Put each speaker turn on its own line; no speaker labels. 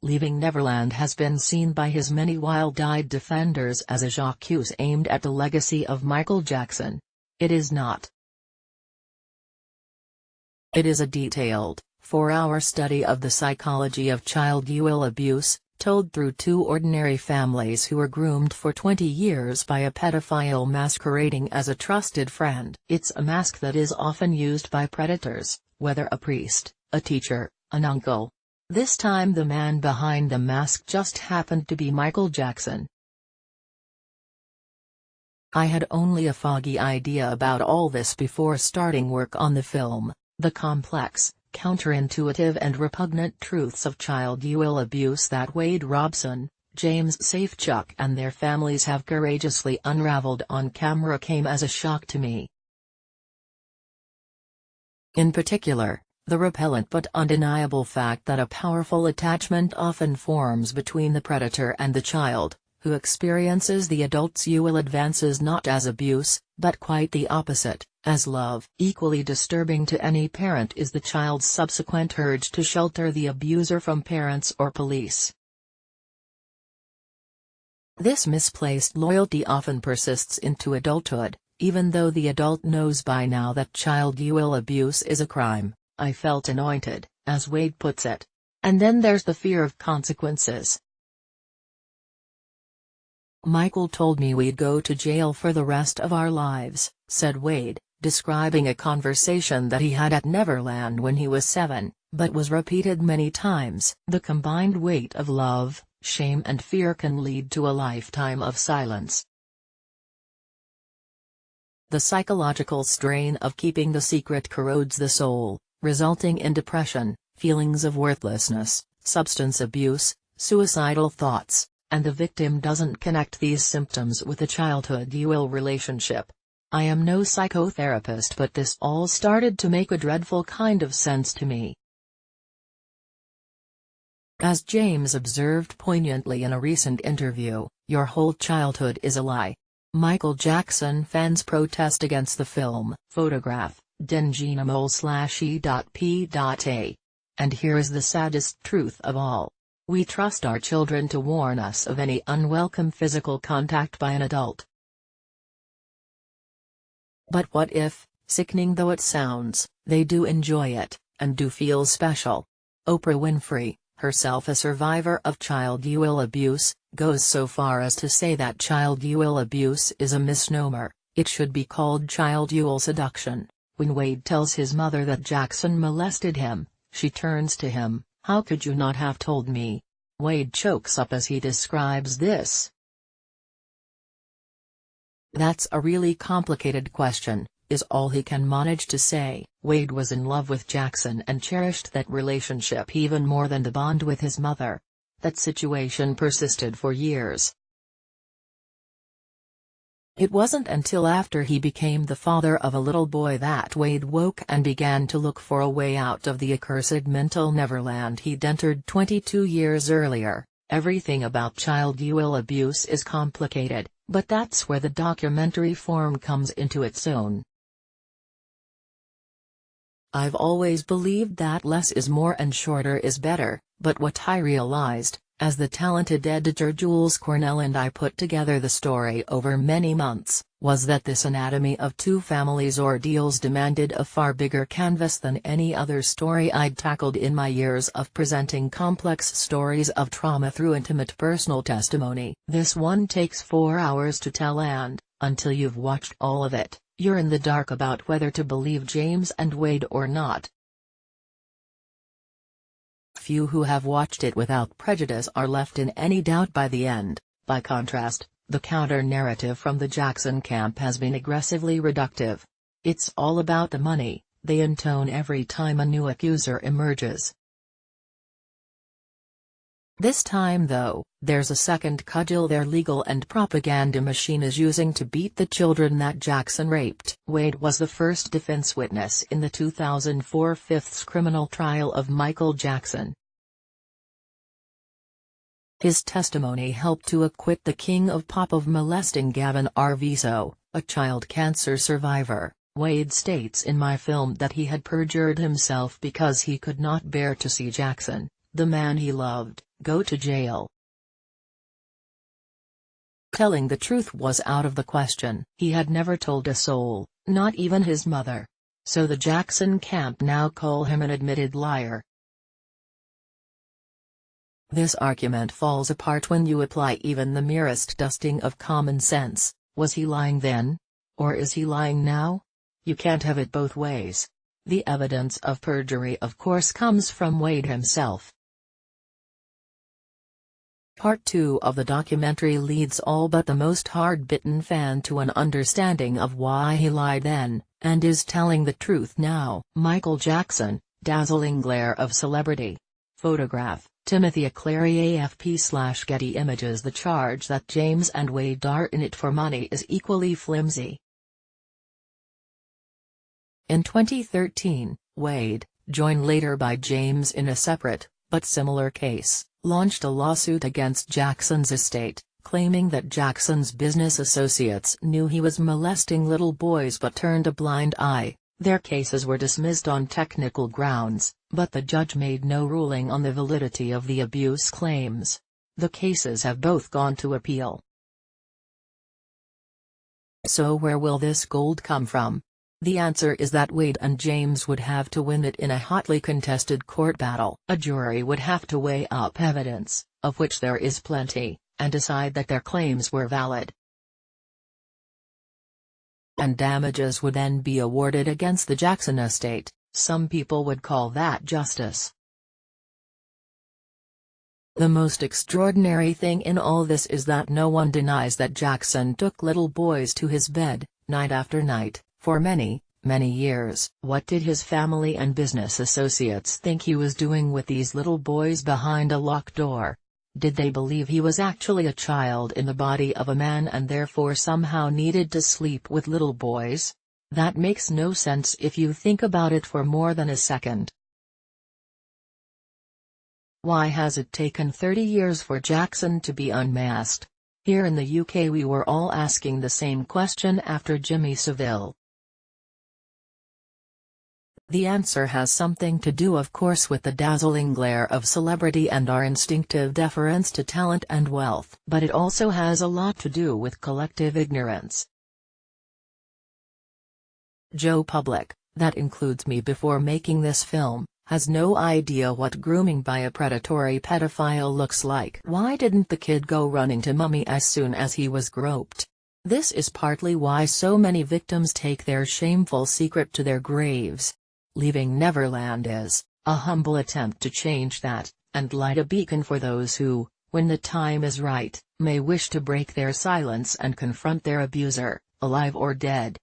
Leaving Neverland has been seen by his many wild-eyed defenders as a j'accuse aimed at the legacy of Michael Jackson. It is not. It is a detailed, 4-hour study of the psychology of child abuse, told through two ordinary families who were groomed for 20 years by a pedophile masquerading as a trusted friend. It's a mask that is often used by predators, whether a priest, a teacher, an uncle. This time the man behind the mask just happened to be Michael Jackson. I had only a foggy idea about all this before starting work on the film. The complex, counterintuitive and repugnant truths of child abuse that Wade Robson, James Safechuck and their families have courageously unraveled on camera came as a shock to me. In particular, the repellent but undeniable fact that a powerful attachment often forms between the predator and the child, who experiences the adult's advances not as abuse, but quite the opposite, as love. Equally disturbing to any parent is the child's subsequent urge to shelter the abuser from parents or police. This misplaced loyalty often persists into adulthood, even though the adult knows by now that child abuse is a crime. I felt anointed, as Wade puts it. And then there's the fear of consequences. Michael told me we'd go to jail for the rest of our lives, said Wade, describing a conversation that he had at Neverland when he was 7, but was repeated many times. The combined weight of love, shame and fear can lead to a lifetime of silence. The psychological strain of keeping the secret corrodes the soul, resulting in depression, feelings of worthlessness, substance abuse, suicidal thoughts, and the victim doesn't connect these symptoms with a childhood relationship. I am no psychotherapist, but this all started to make a dreadful kind of sense to me. As James observed poignantly in a recent interview, your whole childhood is a lie. Michael Jackson fans protest against the film. Photograph, denginamol/e.p.a. And here is the saddest truth of all. We trust our children to warn us of any unwelcome physical contact by an adult. But what if, sickening though it sounds, they do enjoy it, and do feel special? Oprah Winfrey, herself a survivor of child abuse, goes so far as to say that child abuse is a misnomer, it should be called child seduction. When Wade tells his mother that Jackson molested him, she turns to him, "How could you not have told me?" Wade chokes up as he describes this. "That's a really complicated question," is all he can manage to say. Wade was in love with Jackson and cherished that relationship even more than the bond with his mother. That situation persisted for years. It wasn't until after he became the father of a little boy that Wade woke and began to look for a way out of the accursed mental Neverland he'd entered 22 years earlier. Everything about child abuse is complicated, but that's where the documentary form comes into its own. I've always believed that less is more and shorter is better, but what I realized, as the talented editor Jules Cornell and I put together the story over many months, was that this anatomy of two families' ordeals demanded a far bigger canvas than any other story I'd tackled in my years of presenting complex stories of trauma through intimate personal testimony. This one takes 4 hours to tell, and, until you've watched all of it, you're in the dark about whether to believe James and Wade or not. Few who have watched it without prejudice are left in any doubt by the end. By contrast, the counter-narrative from the Jackson camp has been aggressively reductive. It's all about the money, they intone every time a new accuser emerges. This time though, there's a second cudgel their legal and propaganda machine is using to beat the children that Jackson raped. Wade was the first defense witness in the 2004 fifth criminal trial of Michael Jackson. His testimony helped to acquit the king of pop of molesting Gavin Arvizo, a child cancer survivor. Wade states in my film that he had perjured himself because he could not bear to see Jackson, the man he loved, go to jail. Telling the truth was out of the question. He had never told a soul, not even his mother. So the Jackson camp now call him an admitted liar. This argument falls apart when you apply even the merest dusting of common sense. Was he lying then? Or is he lying now? You can't have it both ways. The evidence of perjury of course comes from Wade himself. Part 2 of the documentary leads all but the most hard-bitten fan to an understanding of why he lied then, and is telling the truth now. Michael Jackson, dazzling glare of celebrity. Photograph, Timothy O'Clery AFP/Getty Images. The charge that James and Wade are in it for money is equally flimsy. In 2013, Wade, joined later by James in a separate, but similar case, launched a lawsuit against Jackson's estate, claiming that Jackson's business associates knew he was molesting little boys but turned a blind eye. Their cases were dismissed on technical grounds, but the judge made no ruling on the validity of the abuse claims. The cases have both gone to appeal. So where will this gold come from? The answer is that Wade and James would have to win it in a hotly contested court battle. A jury would have to weigh up evidence, of which there is plenty, and decide that their claims were valid. And damages would then be awarded against the Jackson estate. Some people would call that justice. The most extraordinary thing in all this is that no one denies that Jackson took little boys to his bed, night after night, for many, many years. What did his family and business associates think he was doing with these little boys behind a locked door? Did they believe he was actually a child in the body of a man and therefore somehow needed to sleep with little boys? That makes no sense if you think about it for more than a second. Why has it taken 30 years for Jackson to be unmasked? Here in the UK we were all asking the same question after Jimmy Savile. The answer has something to do of course with the dazzling glare of celebrity and our instinctive deference to talent and wealth. But it also has a lot to do with collective ignorance. Joe Public, that includes me before making this film, has no idea what grooming by a predatory pedophile looks like. Why didn't the kid go running to Mummy as soon as he was groped? This is partly why so many victims take their shameful secret to their graves. Leaving Neverland is a humble attempt to change that, and light a beacon for those who, when the time is right, may wish to break their silence and confront their abuser, alive or dead.